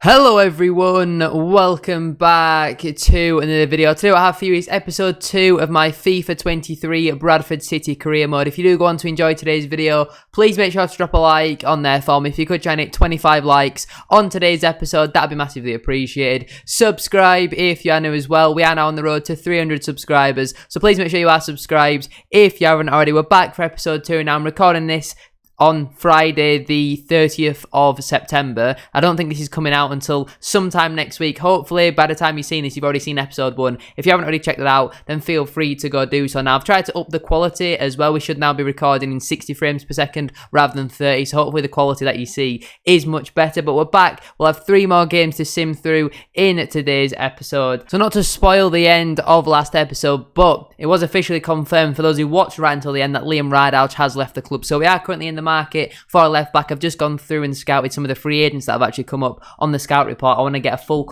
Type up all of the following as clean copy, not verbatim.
Hello everyone, welcome back to another video. Today I have for you is episode 2 of my FIFA 23 Bradford City career mode. If you do go on to enjoy today's video, please make sure to drop a like on there for me. If you could try and hit 25 likes on today's episode, that'd be massively appreciated. Subscribe if you are new as well. We are now on the road to 300 subscribers, so please make sure you are subscribed if you haven't already. We're back for episode 2 now. I'm recording this on Friday the 30th of September. I don't think this is coming out until sometime next week. Hopefully by the time you've seen this, you've already seen episode 1. If you haven't already checked it out, then feel free to go do so now. I've tried to up the quality as well. We should now be recording in 60 frames per second rather than 30, so hopefully the quality that you see is much better. But we're back. We'll have 3 more games to sim through in today's episode. So not to spoil the end of last episode, but it was officially confirmed for those who watched right until the end that Liam Rideouch has left the club. So we are currently in the market for a left back. I've just gone through and scouted some of the free agents that have actually come up on the scout report. I want to get a full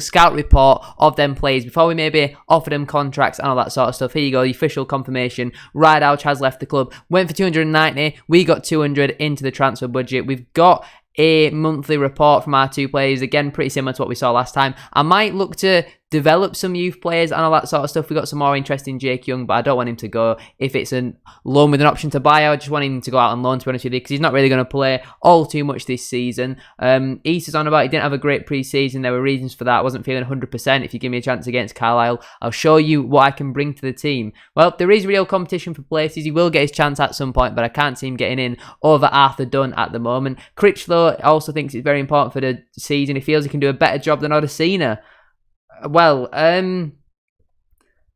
scout report of them players before we maybe offer them contracts and all that sort of stuff. Here you go, the official confirmation. Rideouch has left the club. Went for 290. We got 200 into the transfer budget. We've got a monthly report from our 2 players. Again, pretty similar to what we saw last time. I might look to develop some youth players and all that sort of stuff. We got some more interest in Jake Young, but I don't want him to go if it's a loan with an option to buy. I just want him to go out on loan, to be honest with you, because he's not really going to play all too much this season. East is on about he didn't have a great pre-season. There were reasons for that. I wasn't feeling 100%. If you give me a chance against Carlisle, I'll show you what I can bring to the team. Well, there is real competition for places. He will get his chance at some point, but I can't see him getting in over Arthur Dunn at the moment. Critchlow also thinks it's very important for the season. He feels he can do a better job than Odesina. Well,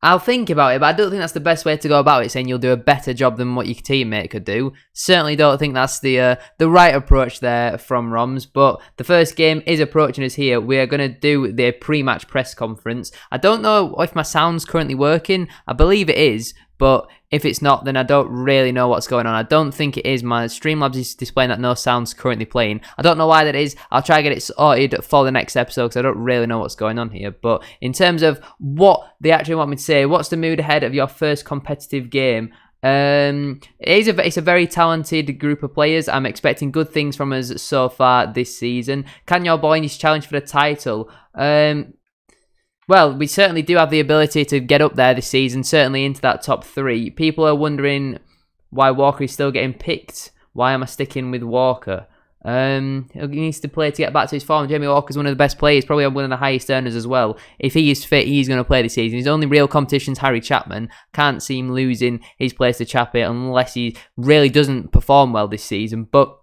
I'll think about it, but I don't think that's the best way to go about it, saying you'll do a better job than what your teammate could do. Certainly don't think that's the right approach there from Roms, but the first game is approaching us here. We are going to do the pre-match press conference. I don't know if my sound's currently working. I believe it is, but if it's not, then I don't really know what's going on. I don't think it is. My Streamlabs is displaying that no sound's currently playing. I don't know why that is. I'll try to get it sorted for the next episode because I don't really know what's going on here. But in terms of what they actually want me to say, what's the mood ahead of your first competitive game? It's a very talented group of players. I'm expecting good things from us so far this season. Can your boys challenge for the title? Well, we certainly do have the ability to get up there this season, certainly into that top 3. People are wondering why Walker is still getting picked. Why am I sticking with Walker? He needs to play to get back to his form. Jamie Walker's one of the best players, probably one of the highest earners as well. If he is fit, he's going to play this season. His only real competition's Harry Chapman. Can't see him losing his place to Chappie unless he really doesn't perform well this season. But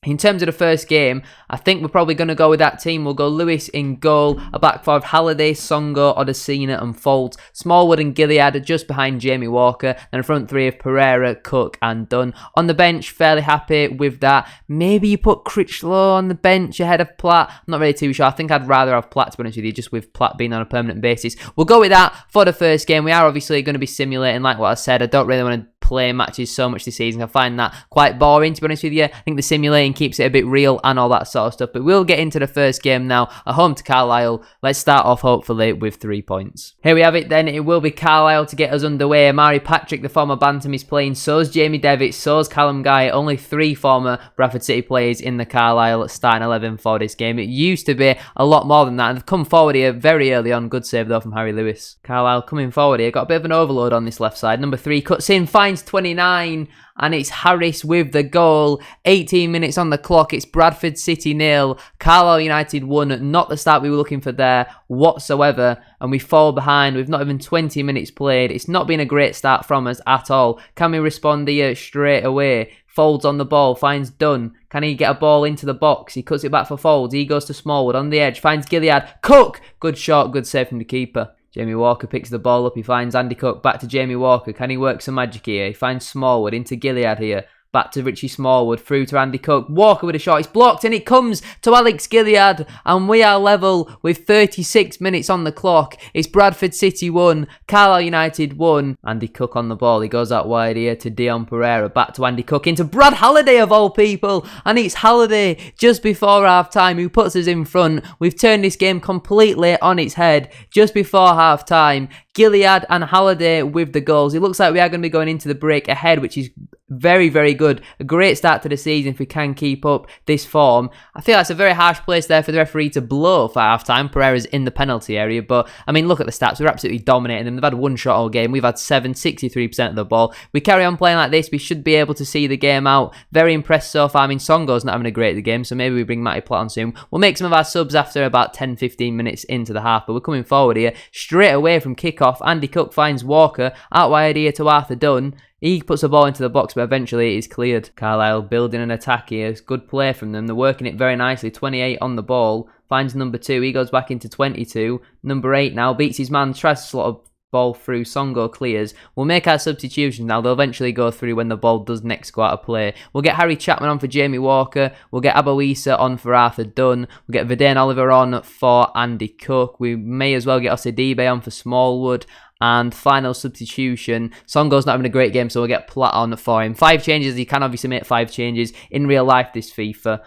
in terms of the first game, I think we're probably going to go with that team. We'll go Lewis in goal, a back four of Halliday, Songo, Odesina and Folt. Smallwood and Gilead just behind Jamie Walker. And a front 3 of Pereira, Cook and Dunn. On the bench, fairly happy with that. Maybe you put Critchlow on the bench ahead of Platt. I'm not really too sure. I think I'd rather have Platt, to be honest with you, just with Platt being on a permanent basis. We'll go with that for the first game. We are obviously going to be simulating, like what I said. I don't really want to play matches so much this season. I find that quite boring, to be honest with you. I think the simulating keeps it a bit real and all that sort of stuff. But we'll get into the first game now at home to Carlisle. Let's start off hopefully with 3 points. Here we have it then. It will be Carlisle to get us underway. Amari Patrick, the former Bantam, is playing. So's Jamie Devitt. So's Callum Guy. Only 3 former Bradford City players in the Carlisle starting 11 for this game. It used to be a lot more than that. And they've come forward here very early on. Good save though from Harry Lewis. Carlisle coming forward here. Got a bit of an overload on this left side. Number 3 cuts in, finds 29. And it's Harris with the goal. 18 minutes on the clock. It's Bradford City 0. Carlisle United 1. Not the start we were looking for there whatsoever. And we fall behind with not even 20 minutes played. It's not been a great start from us at all. Can we respond here straight away? Folds on the ball. Finds Dunn. Can he get a ball into the box? He cuts it back for Folds. He goes to Smallwood on the edge. Finds Gilead. Cook! Good shot. Good save from the keeper. Jamie Walker picks the ball up. He finds Andy Cook. Back to Jamie Walker. Can he work some magic here? He finds Smallwood into Gilead here. Back to Richie Smallwood. Through to Andy Cook. Walker with a shot. It's blocked and it comes to Alex Gilead. And we are level with 36 minutes on the clock. It's Bradford City 1. Carlisle United 1. Andy Cook on the ball. He goes out wide here to Dion Pereira. Back to Andy Cook. Into Brad Halliday of all people. And it's Halliday just before half time who puts us in front. We've turned this game completely on its head just before half time. Gilead and Halliday with the goals. It looks like we are going to be going into the break ahead, which is very, very good. A great start to the season if we can keep up this form. I feel that's a very harsh place there for the referee to blow for half-time. Pereira's in the penalty area, but I mean, look at the stats. We're absolutely dominating them. They've had one shot all game. We've had 7, 63% of the ball. We carry on playing like this, we should be able to see the game out. Very impressed so far. I mean, Songo's not having a great game, so maybe we bring Matty Platt on soon. We'll make some of our subs after about 10, 15 minutes into the half, but we're coming forward here. Straight away from kickoff, Andy Cook finds Walker, out wide here to Arthur Dunn. He puts the ball into the box, but eventually it is cleared. Carlisle building an attack here. It's good play from them. They're working it very nicely. 28 on the ball. Finds number 2. He goes back into 22. Number 8 now beats his man. Tries to slot a ball through. Songo clears. We'll make our substitutions now. They'll eventually go through when the ball does next go out of play. We'll get Harry Chapman on for Jamie Walker. We'll get Aboisa on for Arthur Dunn. We'll get Verdane Oliver on for Andy Cook. We may as well get Osadibe on for Smallwood. And final substitution, Songo's not having a great game, so we'll get Platt on for him. 5 changes, you can obviously make 5 changes in real life this FIFA.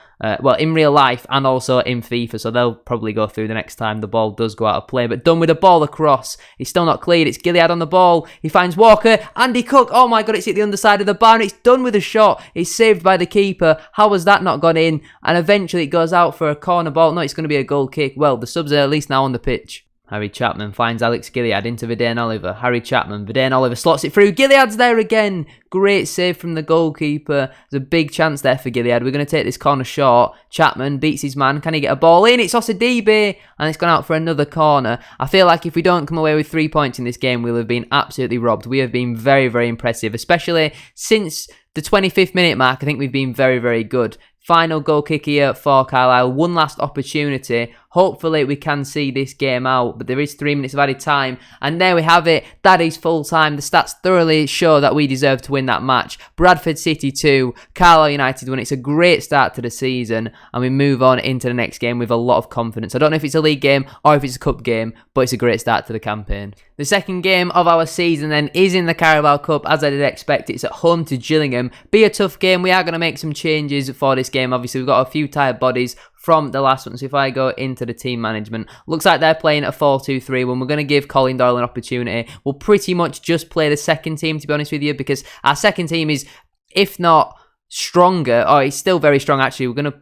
In real life and also in FIFA, so they'll probably go through the next time the ball does go out of play. But done with the ball across. He's still not cleared. It's Gilead on the ball. He finds Walker. Andy Cook. Oh my God, it's hit the underside of the bar and it's done with a shot. It's saved by the keeper. How has that not gone in? And eventually it goes out for a corner ball. No, it's going to be a goal kick. Well, the subs are at least now on the pitch. Harry Chapman finds Alex Gilead into Verdane Oliver. Harry Chapman, Verdane Oliver slots it through. Gilead's there again. Great save from the goalkeeper. There's a big chance there for Gilead. We're going to take this corner short. Chapman beats his man. Can he get a ball in? It's Osadibe. And it's gone out for another corner. I feel like if we don't come away with 3 points in this game, we'll have been absolutely robbed. We have been very, very impressive. Especially since the 25th minute mark, I think we've been very, very good. Final goal kick here for Carlisle. One last opportunity. Hopefully we can see this game out, but there is 3 minutes of added time. And there we have it. That is full time. The stats thoroughly show that we deserve to win that match. Bradford City 2, Carlisle United 1. It's a great start to the season, and we move on into the next game with a lot of confidence. I don't know if it's a league game or if it's a cup game, but it's a great start to the campaign. The second game of our season then is in the Carabao Cup, as I did expect. It's at home to Gillingham. Be a tough game. We are going to make some changes for this game. Obviously, we've got a few tired bodies from the last one. So if I go into the team management, looks like they're playing a 4-2-3 when we're going to give Colin Doyle an opportunity. We'll pretty much just play the second team, to be honest with you, because our second team is, if not stronger, or it's still very strong actually. We're gonna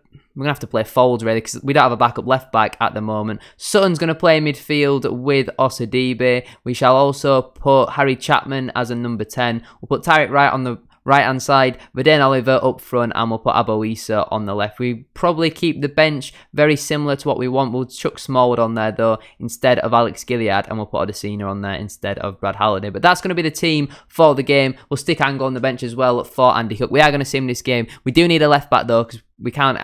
have to play Folds really, because we don't have a backup left back at the moment. Sutton's gonna play midfield with Osadibe. We shall also put Harry Chapman as a number 10. We'll put Tarek Wright on the right hand side, Verdane Oliver up front, and we'll put Aboisa on the left. We probably keep the bench very similar to what we want. We'll chuck Smallwood on there though instead of Alex Gilead, and we'll put Odesina on there instead of Brad Halliday. But that's going to be the team for the game. We'll stick Angle on the bench as well for Andy Cook. We are going to sim this game. We do need a left back though, because we can't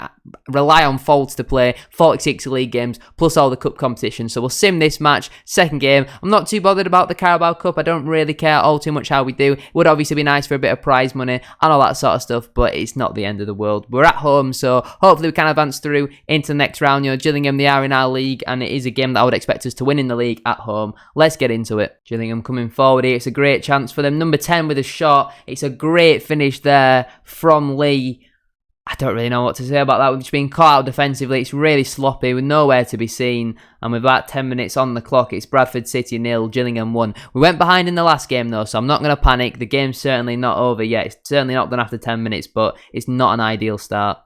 rely on Folds to play 46 league games plus all the cup competition. So we'll sim this match, second game. I'm not too bothered about the Carabao Cup. I don't really care all too much how we do. It would obviously be nice for a bit of prize money and all that sort of stuff, but it's not the end of the world. We're at home, so hopefully we can advance through into the next round. You know, Gillingham, they are in our league, and it is a game that I would expect us to win in the league at home. Let's get into it. Gillingham coming forward here. It's a great chance for them. Number 10 with a shot. It's a great finish there from Lee. I don't really know what to say about that. We've just been caught out defensively. It's really sloppy with nowhere to be seen. And with about 10 minutes on the clock, it's Bradford City 0, Gillingham 1. We went behind in the last game though, so I'm not going to panic. The game's certainly not over yet. It's certainly not done after 10 minutes, but it's not an ideal start.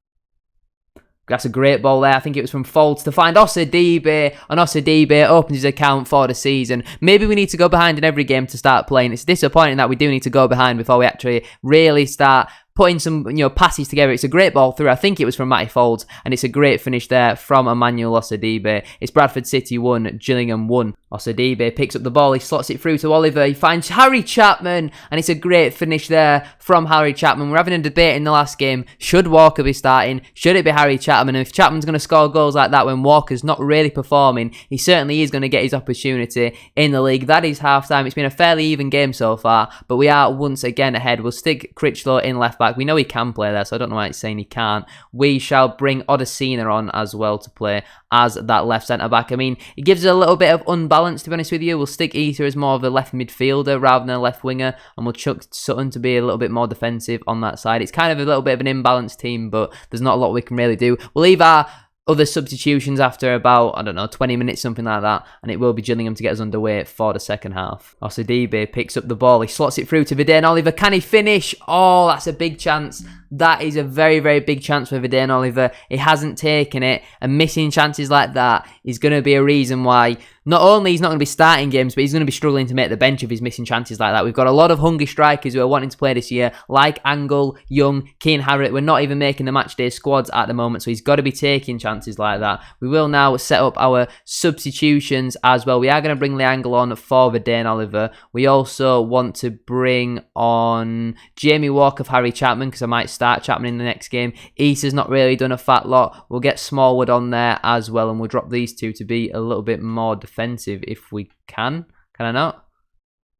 That's a great ball there. I think it was from Folds to find Osadibe, and Osadibe opens his account for the season. Maybe we need to go behind in every game to start playing. It's disappointing that we do need to go behind before we actually really start putting some, passes together. It's a great ball through. I think it was from Matty Folds, and it's a great finish there from Emmanuel Osadibe. It's Bradford City 1, Gillingham 1. Osadibe picks up the ball. He slots it through to Oliver. He finds Harry Chapman, and it's a great finish there from Harry Chapman. We're having a debate in the last game. Should Walker be starting? Should it be Harry Chapman? And if Chapman's going to score goals like that when Walker's not really performing, he certainly is going to get his opportunity in the league. That is half-time. It's been a fairly even game so far, but we are once again ahead. We'll stick Critchlow in left back. We know he can play there, so I don't know why it's saying he can't. We shall bring Odesina on as well to play as that left centre-back. I mean, it gives us a little bit of unbalance, to be honest with you. We'll stick Ether as more of a left midfielder rather than a left winger, and we'll chuck Sutton to be a little bit more defensive on that side. It's kind of a little bit of an imbalanced team, but there's not a lot we can really do. We'll leave our other substitutions after about, I don't know, 20 minutes, something like that, and it will be Gillingham to get us underway for the second half. Osadibe picks up the ball, he slots it through to Verdane Oliver. Can he finish? Oh, that's a big chance. That is a very, very big chance for Verdane Oliver. He hasn't taken it, and missing chances like that is going to be a reason why not only he's not going to be starting games, but he's going to be struggling to make the bench if he's missing chances like that. We've got a lot of hungry strikers who are wanting to play this year, like Angle, Young, Keane Harrett. We're not even making the matchday squads at the moment, so he's got to be taking chances like that. We will now set up our substitutions as well. We are going to bring the Angle on for Verdane Oliver. We also want to bring on Jamie Walker for Harry Chapman, because I might start Chapman in the next game. Issa's not really done a fat lot. We'll get Smallwood on there as well, and we'll drop these two to be a little bit more defensive if we can. Can I not?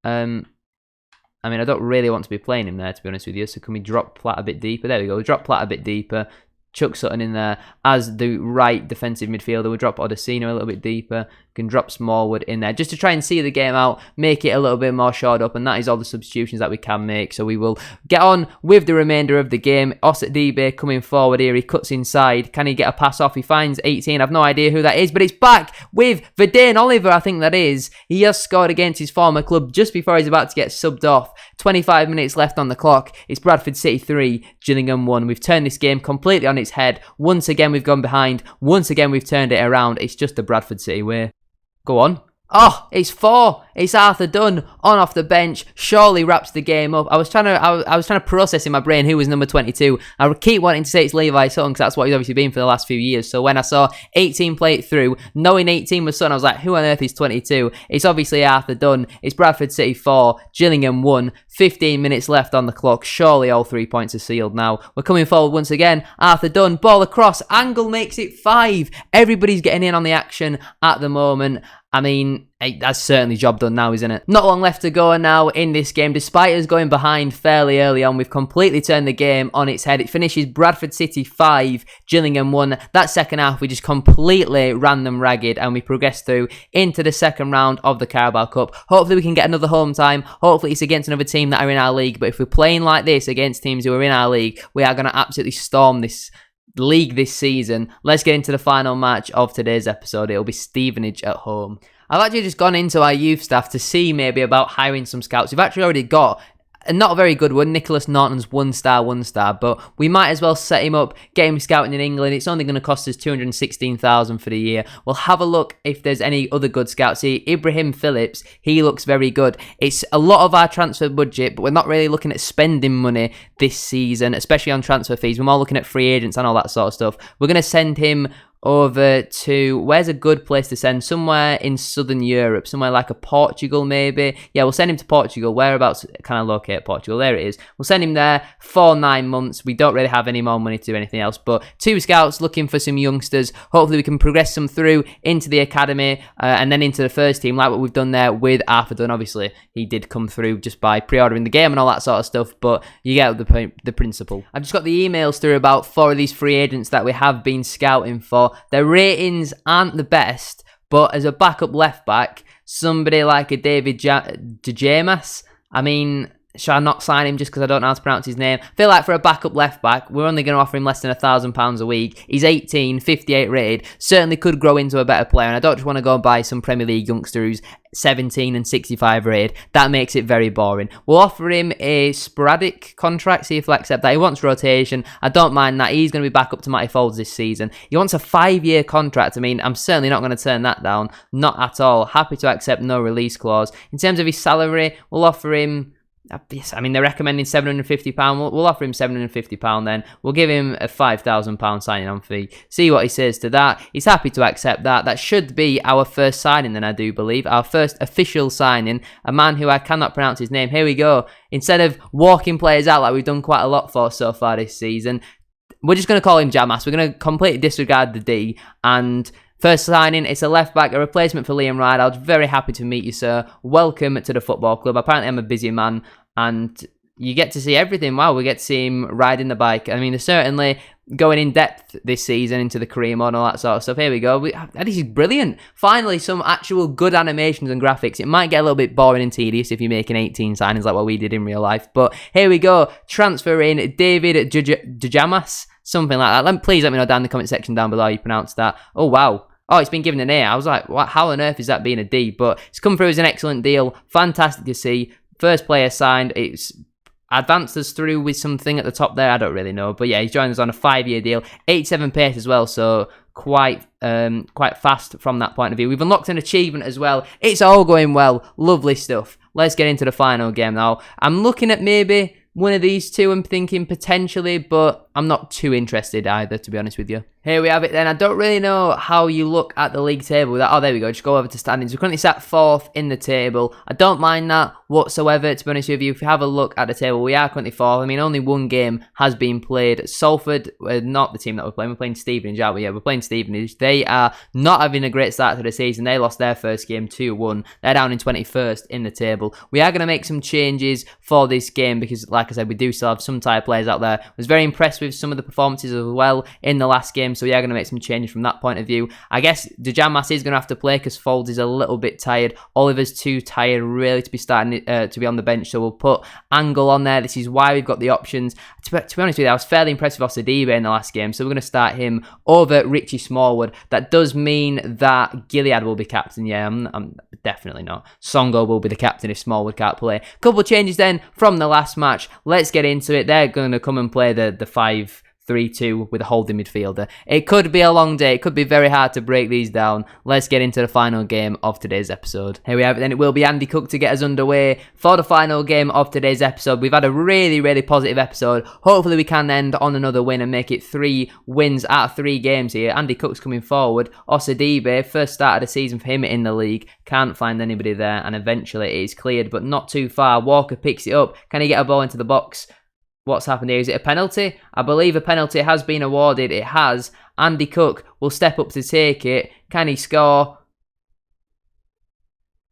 I mean, I don't really want to be playing him there, to be honest with you. So can we drop Platt a bit deeper? There we go. We'll drop Platt a bit deeper. Chuck Sutton in there as the right defensive midfielder. We'll drop Odesino a little bit deeper. Can drop Smallwood in there just to try and see the game out, make it a little bit more shored up, and that is all the substitutions that we can make. So we will get on with the remainder of the game. Osadibe coming forward here. He cuts inside. Can he get a pass off? He finds 18. I've no idea who that is, but it's back with Verdane Oliver, I think that is. He has scored against his former club just before he's about to get subbed off. 25 minutes left on the clock. It's Bradford City 3, Gillingham 1. We've turned this game completely on its head. Once again, we've gone behind. Once again, we've turned it around. It's just the Bradford City way. Go on. Oh, it's 4. It's Arthur Dunn on off the bench. Surely wraps the game up. I was trying to process in my brain who was number 22. I keep wanting to say it's Levi Sutton because that's what he's obviously been for the last few years. So when I saw 18 play it through, knowing 18 was Sutton, I was like, who on earth is 22? It's obviously Arthur Dunn. It's Bradford City 4, Gillingham 1. 15 minutes left on the clock. Surely all 3 points are sealed now. We're coming forward once again. Arthur Dunn, ball across. Angle makes it 5. Everybody's getting in on the action at the moment. I mean, that's certainly job done now, isn't it? Not long left to go now in this game. Despite us going behind fairly early on, we've completely turned the game on its head. It finishes Bradford City 5, Gillingham 1. That second half, we just completely ran them ragged, and we progressed through into the second round of the Carlisle Cup. Hopefully we can get another home time. Hopefully it's against another team that are in our league. But if we're playing like this against teams who are in our league, we are going to absolutely storm this league this season. Let's get into the final match of today's episode. It'll be Stevenage at home. I've actually just gone into our youth staff to see maybe about hiring some scouts. We've actually already got a not a very good one. Nicholas Norton's 1-star, but we might as well set him up, get him scouting in England. It's only going to cost us $216,000 for the year. We'll have a look if there's any other good scouts. See, Ibrahim Phillips, he looks very good. It's a lot of our transfer budget, but we're not really looking at spending money this season, especially on transfer fees. We're more looking at free agents and all that sort of stuff. We're going to send him over to, where's a good place to send? Somewhere in Southern Europe, somewhere like a Portugal maybe. Yeah, we'll send him to Portugal. Whereabouts can I locate Portugal? There it is. We'll send him there for 9 months. We don't really have any more money to do anything else, but 2 scouts looking for some youngsters. Hopefully we can progress them through into the academy and then into the first team, like what we've done there with Arthur Dunn. Obviously, he did come through just by pre-ordering the game and all that sort of stuff, but you get the principle. I've just got the emails through about 4 of these free agents that we have been scouting for. Their ratings aren't the best, but as a backup left back, somebody like a David Dejamas, I mean, should I not sign him just because I don't know how to pronounce his name? I feel like for a backup left back, we're only going to offer him less than £1,000 a week. He's 18, 58 rated, certainly could grow into a better player, and I don't just want to go and buy some Premier League youngster who's 17 and 65 rated. That makes it very boring. We'll offer him a sporadic contract, see if he'll accept that. He wants rotation. I don't mind that. He's going to be back up to Matty Folds this season. He wants a 5-year contract. I mean, I'm certainly not going to turn that down. Not at all. Happy to accept no release clause. In terms of his salary, we'll offer him, I mean, they're recommending £750. We'll offer him £750 then. We'll give him a £5,000 signing on fee. See what he says to that. He's happy to accept that. That should be our first signing then, I do believe. Our first official signing. A man who I cannot pronounce his name. Here we go. Instead of walking players out like we've done quite a lot for so far this season, we're just going to call him Jamas. We're going to completely disregard the D. And first signing, it's a left back, a replacement for Liam Rideout. Very happy to meet you, sir. Welcome to the football club. Apparently, I'm a busy man, and you get to see everything. Wow, we get to see him riding the bike. I mean, they're certainly going in depth this season into the career mode and all that sort of stuff. Here we go. This is brilliant. Finally, some actual good animations and graphics. It might get a little bit boring and tedious if you're making 18 signings like what we did in real life, but here we go. Transfer in David Dejamas. something like that. Please let me know down in the comment section down below how you pronounce that. Oh, wow. Oh, it's been given an A. I was like, what? How on earth is that being a D? But it's come through as an excellent deal. Fantastic to see. First player signed. It's advanced us through with something at the top there. I don't really know. But yeah, he's joined us on a 5-year deal. 87 pace as well, so quite fast from that point of view. We've unlocked an achievement as well. It's all going well. Lovely stuff. Let's get into the final game now. I'm looking at maybe one of these two, I'm thinking potentially, but I'm not too interested either, to be honest with you. Here we have it then. I don't really know how you look at the league table. Oh, there we go. Just go over to standings. We're currently sat 4th in the table. I don't mind that whatsoever, to be honest with you. If you have a look at the table, we are currently 4th. I mean, only one game has been played. Salford, not the team that we're playing. We're playing Stevenage, aren't we? Yeah, we're playing Stevenage. They are not having a great start to the season. They lost their first game 2-1. They're down in 21st in the table. We are going to make some changes for this game because, like I said, we do still have some tired players out there. I was very impressed with some of the performances as well in the last game, so we are going to make some changes from that point of view. I guess Dejan is going to have to play because Folds is a little bit tired. Oliver's too tired really to be starting to be on the bench, so we'll put Angle on there. This is why we've got the options. To be honest with you, I was fairly impressed with Osadibe in the last game, so we're going to start him over Richie Smallwood. That does mean that Gilead will be captain. Yeah, I'm definitely not. Songo will be the captain if Smallwood can't play. Couple of changes then from the last match. Let's get into it. They're going to come and play the 5-3-2 with a holding midfielder. It could be a long day. It could be very hard to break these down. Let's get into the final game of today's episode. Here we have it then. It will be Andy Cook to get us underway for the final game of today's episode. We've had a really, really positive episode. Hopefully we can end on another win and make it 3 wins out of 3 games here. Andy Cook's coming forward. Osadibe, first start of the season for him in the league. Can't find anybody there, and eventually it is cleared, but not too far. Walker picks it up. Can he get a ball into the box? What's happened here? Is it a penalty? I believe a penalty has been awarded. It has. Andy Cook will step up to take it. Can he score?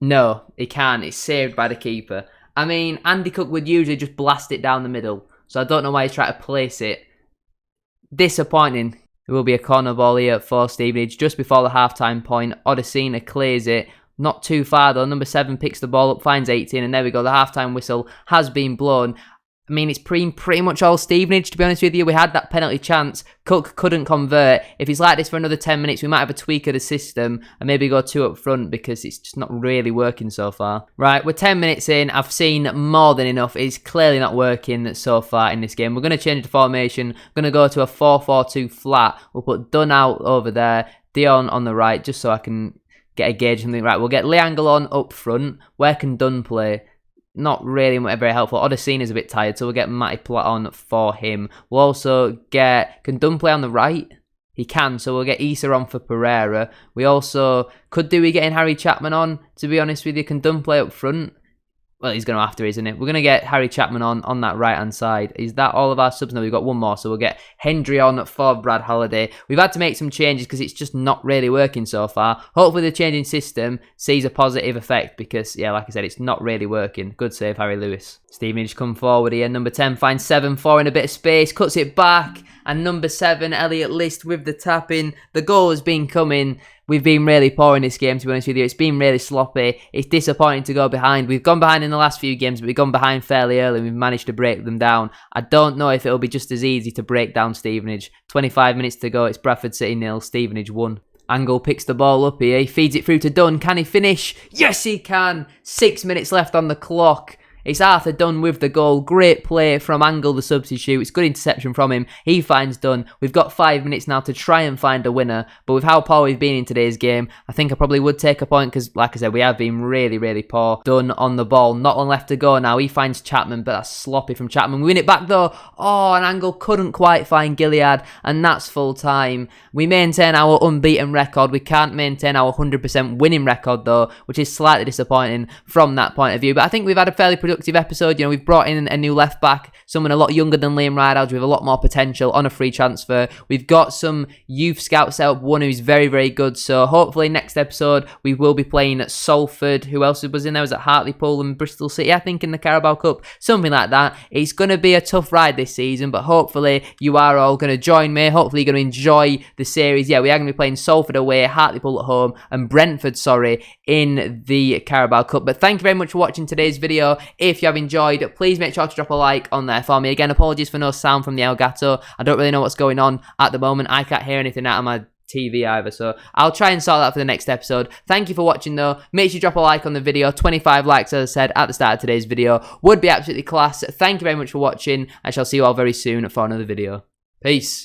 No, he can't. It's saved by the keeper. I mean, Andy Cook would usually just blast it down the middle, so I don't know why he's trying to place it. Disappointing. There will be a corner ball here for Stevenage just before the half-time point. Odesina clears it. Not too far though. Number 7 picks the ball up, finds 18, and there we go. The half-time whistle has been blown. I mean, it's pretty much all Stevenage, to be honest with you. We had that penalty chance. Cook couldn't convert. If he's like this for another 10 minutes, we might have a tweak of the system and maybe go 2 up front because it's just not really working so far. Right, we're 10 minutes in. I've seen more than enough. It's clearly not working so far in this game. We're going to change the formation. We're going to go to a 4-4-2 flat. We'll put Dunn out over there, Dion on the right, just so I can get a gauge of something. Right, we'll get Leangle on up front. Where can Dunn play? Not really very helpful. Odesina's a bit tired, so we'll get Matty Platt on for him. We'll also get... Can Dunn play on the right? He can, so we'll get Issa on for Pereira. We also... Could do we getting Harry Chapman on, to be honest with you. Can Dunn play up front? Well, he's going to have to, isn't it? We're going to get Harry Chapman on that right-hand side. Is that all of our subs? No, we've got one more, so we'll get Hendry on for Brad Halliday. We've had to make some changes because it's just not really working so far. Hopefully the changing system sees a positive effect because, yeah, like I said, it's not really working. Good save, Harry Lewis. Stevenage come forward here. Number 10 finds 7-4 in a bit of space, cuts it back, and number 7, Elliot List with the tap-in. The goal has been coming. We've been really poor in this game, to be honest with you. It's been really sloppy. It's disappointing to go behind. We've gone behind in the last few games, but we've gone behind fairly early and we've managed to break them down. I don't know if it'll be just as easy to break down Stevenage. 25 minutes to go. It's Bradford City 0, Stevenage 1. Angle picks the ball up here. He feeds it through to Dunn. Can he finish? Yes, he can. 6 minutes left on the clock. It's Arthur Dunn with the goal. Great play from Angle, the substitute. It's good interception from him. He finds Dunn. We've got 5 minutes now to try and find a winner. But with how poor we've been in today's game, I think I probably would take a point because, like I said, we have been really, really poor. Dunn on the ball. Not long left to go now. He finds Chapman, but that's sloppy from Chapman. We win it back though. Oh, and Angle couldn't quite find Gilead, and that's full time. We maintain our unbeaten record. We can't maintain our 100% winning record though, which is slightly disappointing from that point of view. But I think we've had a fairly productive episode. You know, we've brought in a new left back, someone a lot younger than Liam Rideout with a lot more potential on a free transfer. We've got some youth scouts set up, one who's very, very good. So hopefully next episode we will be playing Salford. Who else was in there? Was it Hartlepool and Bristol City, I think, in the Carabao Cup? Something like that. It's going to be a tough ride this season, but hopefully you are all going to join me. Hopefully you're going to enjoy the series. Yeah, we are going to be playing Salford away, Hartlepool at home, and Brentford, in the Carabao Cup. But thank you very much for watching today's video. if you have enjoyed, please make sure to drop a like on there for me. Again, apologies for no sound from the Elgato. I don't really know what's going on at the moment. I can't hear anything out of my TV either, so I'll try and sort that for the next episode. Thank you for watching though. Make sure you drop a like on the video. 25 likes, as I said at the start of today's video, would be absolutely class. Thank you very much for watching. I shall see you all very soon for another video. Peace.